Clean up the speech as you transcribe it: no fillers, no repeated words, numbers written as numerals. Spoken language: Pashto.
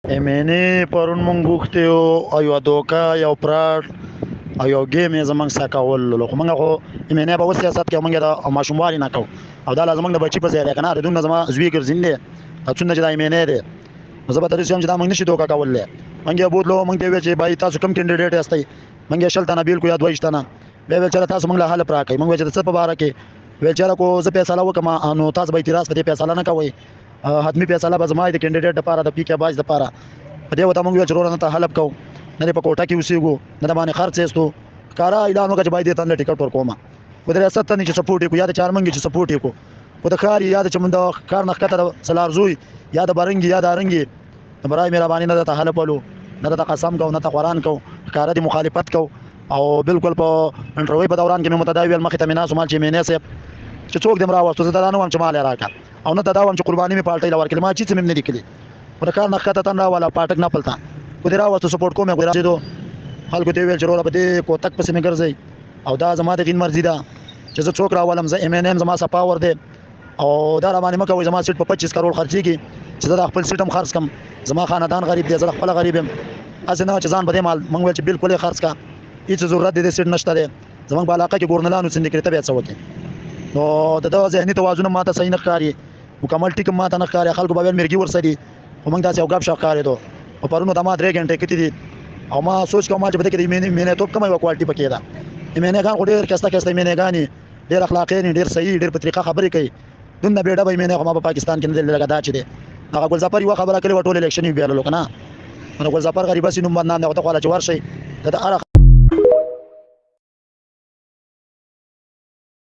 امینه پرون مونږ غوښتي او یو دوکا یو پراډ او یو گیم یې زمونږ سره کول خو مونږ خو امینه په سیاست کې مونږ د ماشوموالي نه کوو او دا لازم د بچي په ځای دی کنه د دومره زما زوی ګرځین دی او څنګه چې د امینه دی زه به درې چې دا مونږ نشي دوکا کولای مونږ یې بوتلو مونږ ته وی چې بای تاسو کوم کینډیډیټ یاستئ مونږ یې شلته نبیل کو یا دویشتنه به ویل چې تاسو مونږ له حل پراکې مونږ چې څه په باره کې ویل چې کو زه فیصله وکم نو تاسو به اعتراض په فیصله نه کوئ حتمی فیصله به زما د کینډیډیټ لپاره د پی کې باج لپاره په دې وته موږ ضرور نه ته حلب کو نه په کوټه کې اوسېګو نه باندې خرڅ ایستو کارا اعلان وکړ چې باید ته ټیکټ ورکوما په دې ریاست ته چې سپورټ کو یا د چارمنګ چې سپورټ کو په د کار یا د چمند کار نه کته سلارزوی یا د برنګ یا د رنګي برای مهرباني نه ته حلب ولو نه ته قسم کو نه ته قران کو کار دي مخالفت کو او بالکل په انټرویو په دوران کې مې متداول مخ ته مینا سمال چې مینه سه چې څوک دم راوستو زه دا نه وم چې مال راکا او نه دا وم چې قرباني می پالټي لور کلمه چې څه مې نه لیکلي ورکار نه کته تن راواله پاټک نه پلتا کو دی راوستو سپورټ کومه ګورځي دو خلکو ته ویل چې په دې کو تک پسې مې ګرځي او دا زما د دین مرزي ده چې زه څوک راولم زه ام ان ام زما سپاور دی او دا را باندې مکه زما سیټ په 25 کروڑ خرچيږي چې زه خپل سیټم خرڅ کم زما خاندان غریب دی زه خپل غریب یم اسنه چې ځان بده مال منګول چې بالکل خرڅ کا هیڅ ضرورت دې سیټ نشته دی زمونږ په علاقه کې ګورنلانو سندکریته بیا څه وکړي نو د ذهني توازن ماته صحیح نه ښکاري مکمل ټیک ماته نه ښکاري خلکو به مرګي ورسدي خو موږ داسې او غاب شاو ښکاري دو او پرونو د ما 3 غنټې کې دي او ما سوچ کوم چې بده کې مینه توپ کومه کوالټي پکې ده مینه غان ډېر کسته مینه غاني ډېر اخلاقی ډېر صحیح ډېر په طریقه خبرې کوي دنه بیډه به مینه خو ما په پاکستان کې نه لګا دا چي دي هغه ګلزافر یو خبره کړې وټول الیکشن یې بیرلو کنه نو ګلزافر غریبه سينو باندې نه او ته خو لا جوړ شي دا